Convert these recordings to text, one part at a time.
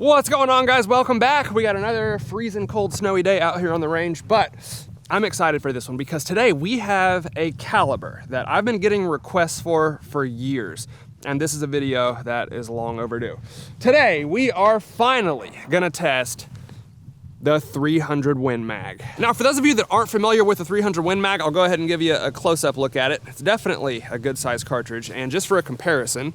What's going on, guys? Welcome back. We got another freezing cold snowy day out here on the range, but I'm excited for this one because today we have a caliber that I've been getting requests for years, and this is a video that is long overdue. Today we are finally gonna test the 300 Win Mag. Now, for those of you that aren't familiar with the 300 Win Mag, I'll go ahead and give you a close-up look at it. It's definitely a good size cartridge, and just for a comparison,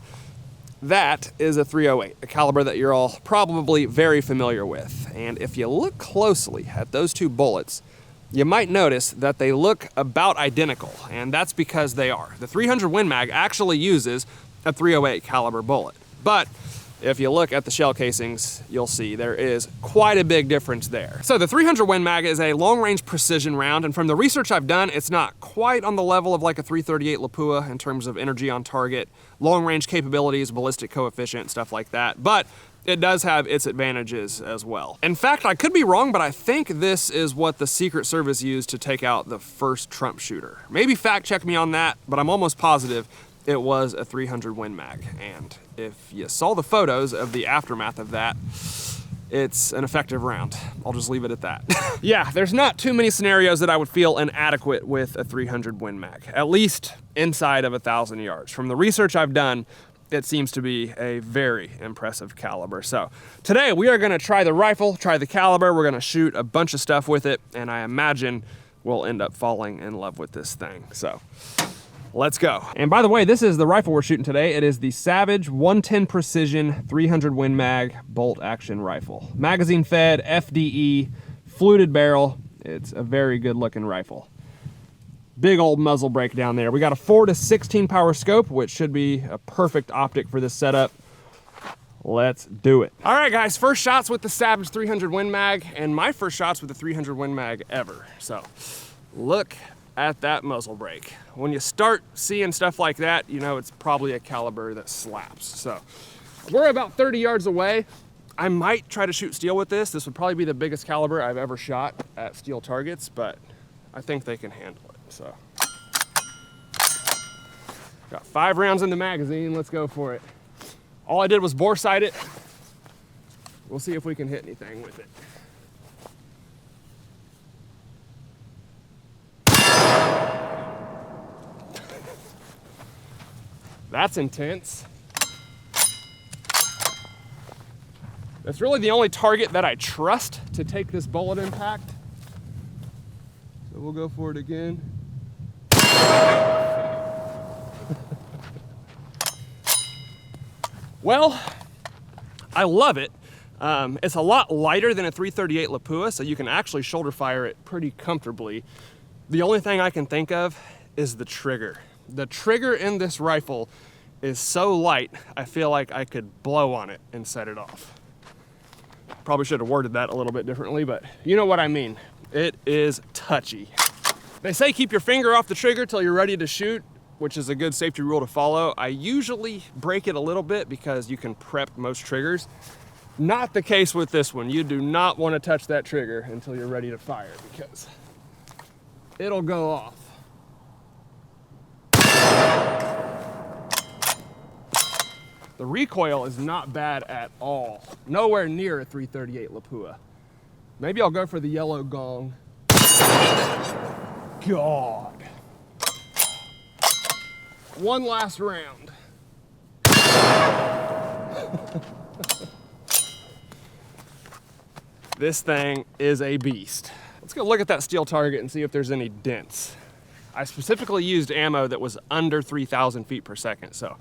that is a 308, a caliber that you're all probably very familiar with. And if you look closely at those two bullets, you might notice that they look about identical, and that's because they are. The 300 Win Mag actually uses a 308 caliber bullet, but if you look at the shell casings, you'll see there is quite a big difference there. So the 300 Win Mag is a long-range precision round, and from the research I've done, it's not quite on the level of like a 338 Lapua in terms of energy on target, long-range capabilities, ballistic coefficient, stuff like that, but it does have its advantages as well. In fact, I could be wrong, but I think this is what the Secret Service used to take out the first Trump shooter. Maybe fact check me on that, but I'm almost positive it was a 300 Win Mag. And if you saw the photos of the aftermath of that, it's an effective round. I'll just leave it at that. Yeah, there's not too many scenarios that I would feel inadequate with a 300 Win Mag, at least inside of 1,000 yards. From the research I've done, it seems to be a very impressive caliber. So today we are gonna try the rifle, try the caliber, we're gonna shoot a bunch of stuff with it, and I imagine we'll end up falling in love with this thing. So let's go. And by the way, this is the rifle we're shooting today. It is the Savage 110 Precision 300 Win Mag bolt action rifle. Magazine fed, FDE, fluted barrel. It's a very good looking rifle. Big old muzzle brake down there. We got a 4 to 16 power scope, which should be a perfect optic for this setup. Let's do it. All right, guys, first shots with the Savage 300 Win Mag, and my first shots with the 300 Win Mag ever. So look at that muzzle brake. When you start seeing stuff like that, you know it's probably a caliber that slaps. So we're about 30 yards away. I might try to shoot steel with this. This would probably be the biggest caliber I've ever shot at steel targets, but I think they can handle it. So got 5 rounds in the magazine. Let's go for it. All I did was bore sight it. We'll see if we can hit anything with it. That's intense. That's really the only target that I trust to take this bullet impact. So we'll go for it again. Well, I love it. It's a lot lighter than a 338 Lapua, so you can actually shoulder fire it pretty comfortably. The only thing I can think of is the trigger. The trigger in this rifle is so light, I feel like I could blow on it and set it off. Probably should have worded that a little bit differently, but you know what I mean. It is touchy. They say keep your finger off the trigger till you're ready to shoot, which is a good safety rule to follow. I usually break it a little bit because you can prep most triggers. Not the case with this one. You do not want to touch that trigger until you're ready to fire because it'll go off. The recoil is not bad at all. Nowhere near a 338 Lapua. Maybe I'll go for the yellow gong. God. One last round. This thing is a beast. Let's go look at that steel target and see if there's any dents. I specifically used ammo that was under 3,000 feet per second, so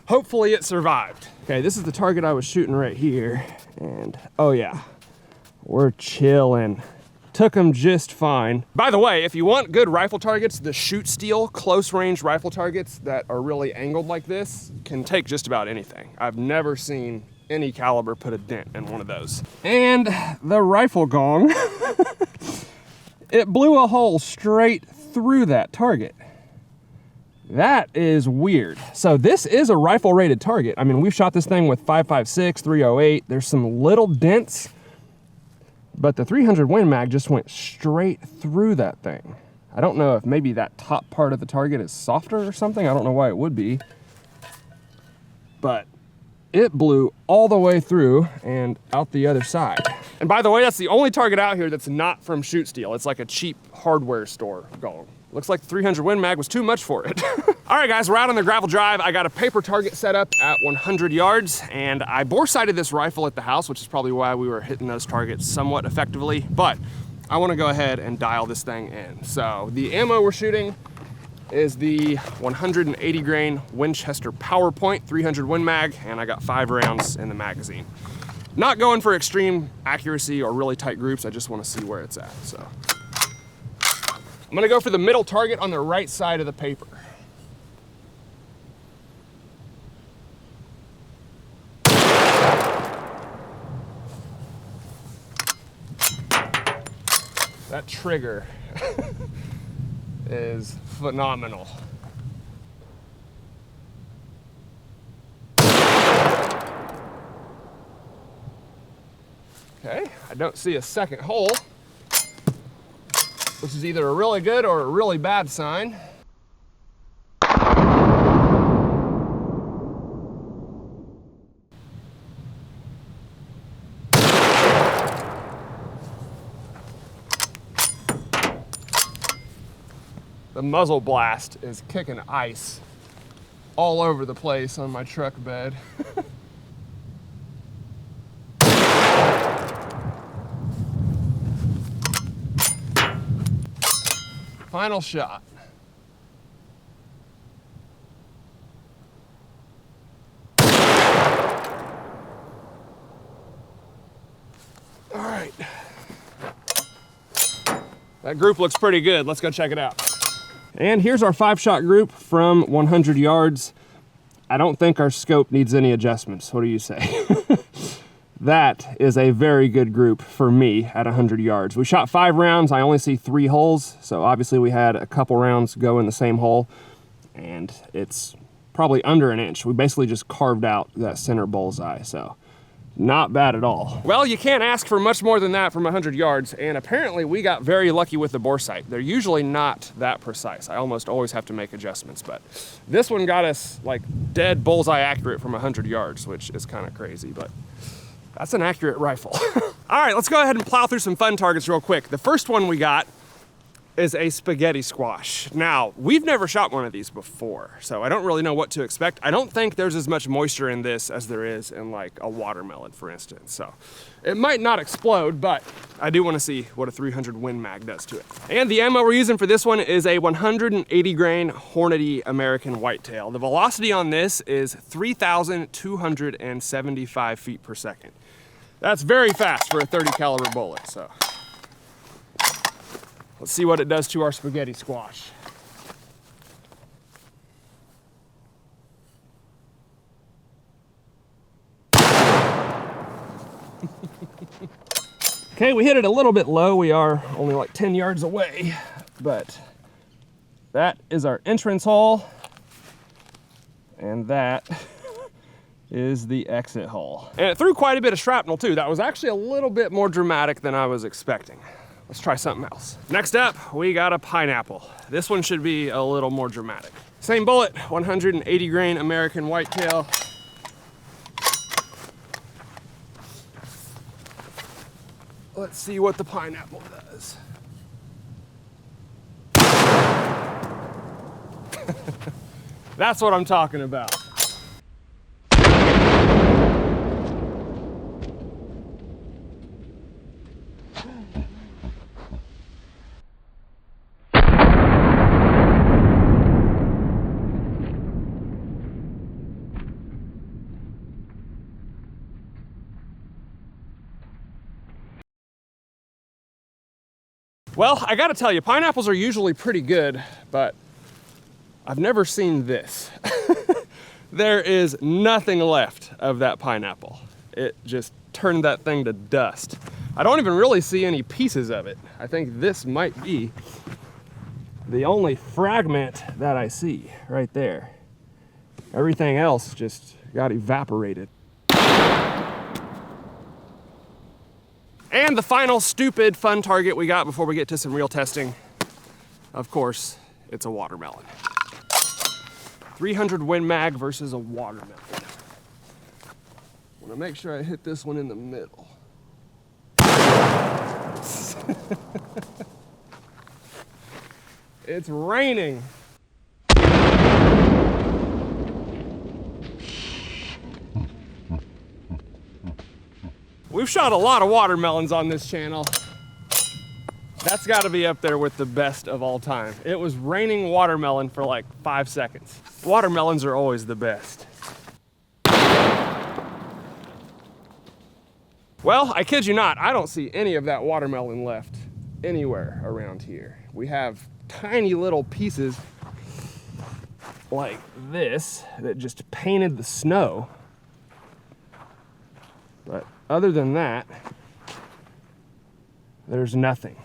hopefully it survived. Okay, this is the target I was shooting right here, and oh yeah, we're chilling. Took them just fine. By the way, if you want good rifle targets, the shoot steel close range rifle targets that are really angled like this can take just about anything. I've never seen any caliber put a dent in one of those. And the rifle gong, it blew a hole straight through that target. That is weird. So this is a rifle rated target. I mean, we've shot this thing with 5.56, 308. There's some little dents, but the 300 Win Mag just went straight through that thing. I don't know if maybe that top part of the target is softer or something. I don't know why it would be, but it blew all the way through and out the other side. And by the way, that's the only target out here that's not from Shoot Steel. It's like a cheap hardware store going. Looks like the 300 Win Mag was too much for it. All right, guys, we're out on the gravel drive. I got a paper target set up at 100 yards, and I bore sighted this rifle at the house, which is probably why we were hitting those targets somewhat effectively, but I wanna go ahead and dial this thing in. So the ammo we're shooting is the 180 grain Winchester PowerPoint 300 Win Mag, and I got 5 rounds in the magazine. Not going for extreme accuracy or really tight groups, I just wanna see where it's at, so. I'm gonna go for the middle target on the right side of the paper. That trigger is phenomenal. Okay, I don't see a second hole, which is either a really good or a really bad sign. The muzzle blast is kicking ice all over the place on my truck bed. Final shot. All right. That group looks pretty good. Let's go check it out. And here's our 5-shot group from 100 yards. I don't think our scope needs any adjustments. What do you say? That is a very good group for me at 100 yards. We shot 5 rounds. I only see 3 holes. So obviously we had a couple rounds go in the same hole, and it's probably under an inch. We basically just carved out that center bullseye. So not bad at all. Well, you can't ask for much more than that from 100 yards, and apparently we got very lucky with the bore sight. They're usually not that precise. I almost always have to make adjustments, but this one got us like dead bullseye accurate from 100 yards, which is kind of crazy, but that's an accurate rifle. All right, let's go ahead and plow through some fun targets real quick. The first one we got is a spaghetti squash. Now, we've never shot one of these before, so I don't really know what to expect. I don't think there's as much moisture in this as there is in like a watermelon, for instance. So it might not explode, but I do want to see what a 300 Win Mag does to it. And the ammo we're using for this one is a 180 grain Hornady American Whitetail. The velocity on this is 3,275 feet per second. That's very fast for a 30 caliber bullet, so. Let's see what it does to our spaghetti squash. Okay, we hit it a little bit low. We are only like 10 yards away, but that is our entrance hole, and that is the exit hole. And it threw quite a bit of shrapnel too. That was actually a little bit more dramatic than I was expecting. Let's try something else. Next up, we got a pineapple. This one should be a little more dramatic. Same bullet, 180 grain American Whitetail. Let's see what the pineapple does. That's what I'm talking about. Well, I gotta tell you, pineapples are usually pretty good, but I've never seen this. There is nothing left of that pineapple. It just turned that thing to dust. I don't even really see any pieces of it. I think this might be the only fragment that I see right there. Everything else just got evaporated. And the final stupid fun target we got before we get to some real testing, of course, it's a watermelon. 300 Win Mag versus a watermelon. want to make sure I hit this one in the middle. It's raining. We've shot a lot of watermelons on this channel. That's got to be up there with the best of all time. It was raining watermelon for like 5 seconds. Watermelons are always the best. Well, I kid you not, I don't see any of that watermelon left anywhere around here. We have tiny little pieces like this that just painted the snow. But other than that, there's nothing.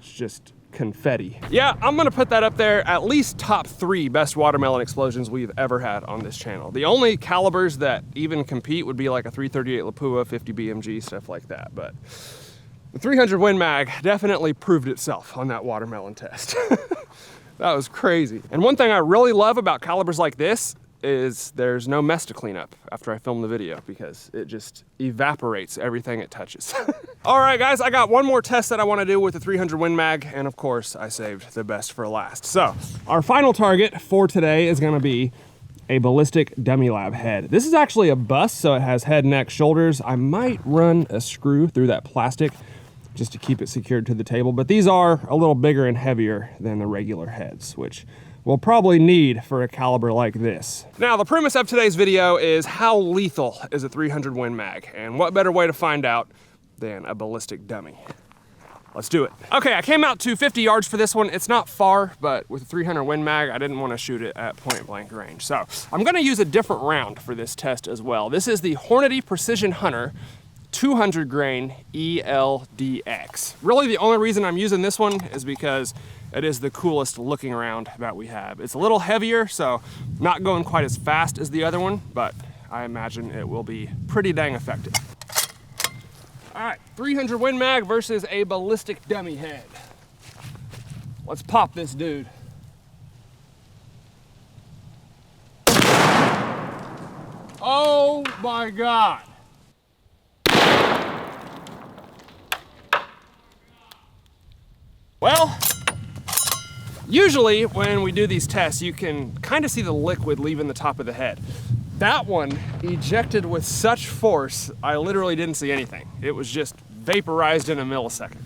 It's just confetti. Yeah, I'm gonna put that up there, at least top 3 best watermelon explosions we've ever had on this channel. The only calibers that even compete would be like a 338 Lapua, 50 BMG, stuff like that. But the 300 Win Mag definitely proved itself on that watermelon test. That was crazy. And one thing I really love about calibers like this is there's no mess to clean up after I film the video because it just evaporates everything it touches. All right, guys, I got one more test that I want to do with the 300 Win Mag, and of course, I saved the best for last. So, our final target for today is going to be a Ballistic Dummy Lab head. This is actually a bust, so it has head, neck, shoulders. I might run a screw through that plastic just to keep it secured to the table, but these are a little bigger and heavier than the regular heads, which we'll probably need for a caliber like this. Now, the premise of today's video is how lethal is a 300 Win Mag, and what better way to find out than a ballistic dummy. Let's do it. Okay, I came out to 50 yards for this one. It's not far, but with a 300 Win Mag, I didn't want to shoot it at point blank range. So I'm gonna use a different round for this test as well. This is the Hornady Precision Hunter 200 grain ELDX. Really, the only reason I'm using this one is because it is the coolest looking round that we have. It's a little heavier, so not going quite as fast as the other one, but I imagine it will be pretty dang effective. All right, 300 Win Mag versus a ballistic dummy head. Let's pop this dude. Oh my God. Well, usually when we do these tests, you can kind of see the liquid leaving the top of the head. That one ejected with such force, I literally didn't see anything. It was just vaporized in a millisecond.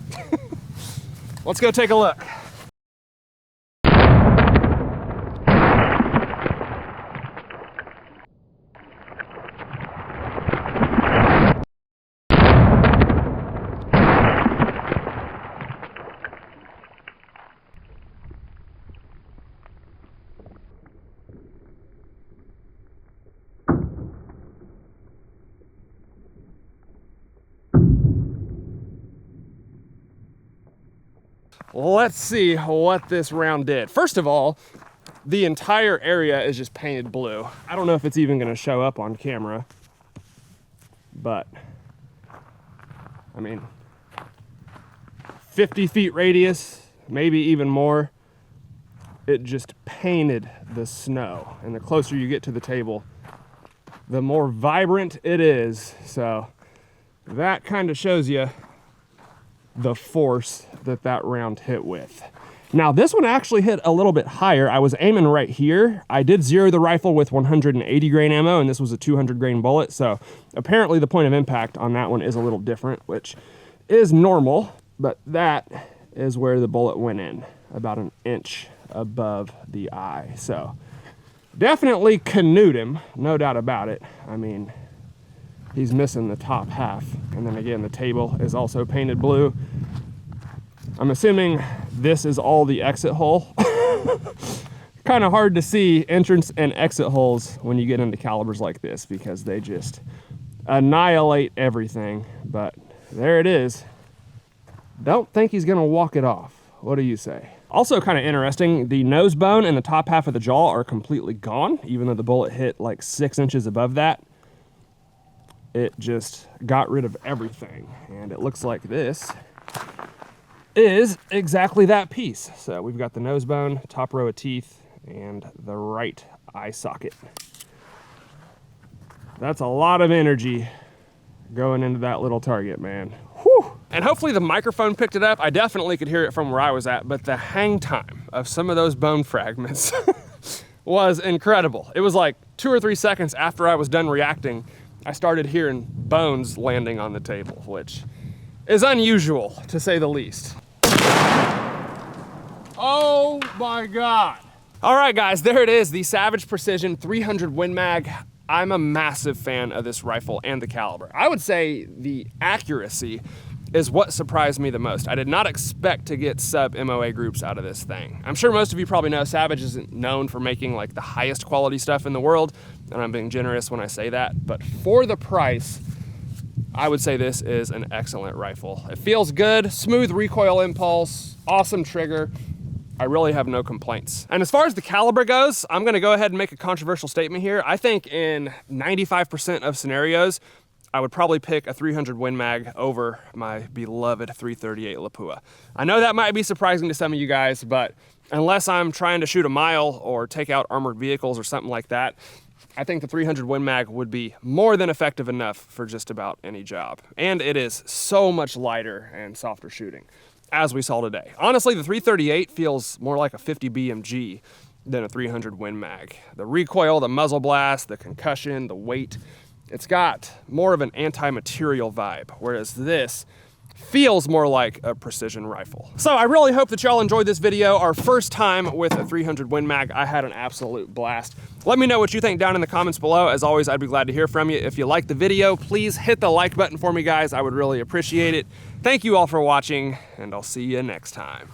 Let's go take a look. Let's see what this round did. First of all, the entire area is just painted blue. I don't know if it's even gonna show up on camera, but I mean, 50 feet radius, maybe even more. It just painted the snow. And the closer you get to the table, the more vibrant it is. So that kind of shows you the force that round hit with. Now this one actually hit a little bit higher. I was aiming right here. I did zero the rifle with 180 grain ammo, and this was a 200 grain bullet. So apparently the point of impact on that one is a little different, which is normal, but that is where the bullet went in, about an inch above the eye. So definitely canoed him, no doubt about it. I mean, he's missing the top half. And then again, the table is also painted blue. I'm assuming this is all the exit hole. Kind of hard to see entrance and exit holes when you get into calibers like this because they just annihilate everything. But there it is. Don't think he's gonna walk it off. What do you say? Also kind of interesting, the nose bone and the top half of the jaw are completely gone, even though the bullet hit like 6 inches above that. It just got rid of everything. And it looks like this is exactly that piece. So we've got the nose bone, top row of teeth, and the right eye socket. That's a lot of energy going into that little target, man. Whew. And hopefully the microphone picked it up. I definitely could hear it from where I was at, but the hang time of some of those bone fragments was incredible. It was like 2 or 3 seconds after I was done reacting, I started hearing bones landing on the table, which is unusual to say the least. Oh my God. All right, guys, there it is, the Savage Precision 300 Win Mag. I'm a massive fan of this rifle and the caliber. I would say the accuracy is what surprised me the most. I did not expect to get sub MOA groups out of this thing. I'm sure most of you probably know Savage isn't known for making like the highest quality stuff in the world, and I'm being generous when I say that, but for the price, I would say this is an excellent rifle. It feels good, smooth recoil impulse, awesome trigger. I really have no complaints. And as far as the caliber goes, I'm gonna go ahead and make a controversial statement here. I think in 95% of scenarios, I would probably pick a 300 Win Mag over my beloved 338 Lapua. I know that might be surprising to some of you guys, but unless I'm trying to shoot a mile or take out armored vehicles or something like that, I think the 300 Win Mag would be more than effective enough for just about any job. And it is so much lighter and softer shooting, as we saw today. Honestly, the 338 feels more like a 50 BMG than a 300 Win Mag. The recoil, the muzzle blast, the concussion, the weight, it's got more of an anti-material vibe, whereas this feels more like a precision rifle. So I really hope that y'all enjoyed this video. Our first time with a 300 Win Mag. I had an absolute blast. Let me know what you think down in the comments below. As always, I'd be glad to hear from you. If you liked the video, please hit the like button for me, guys. I would really appreciate it. Thank you all for watching, and I'll see you next time.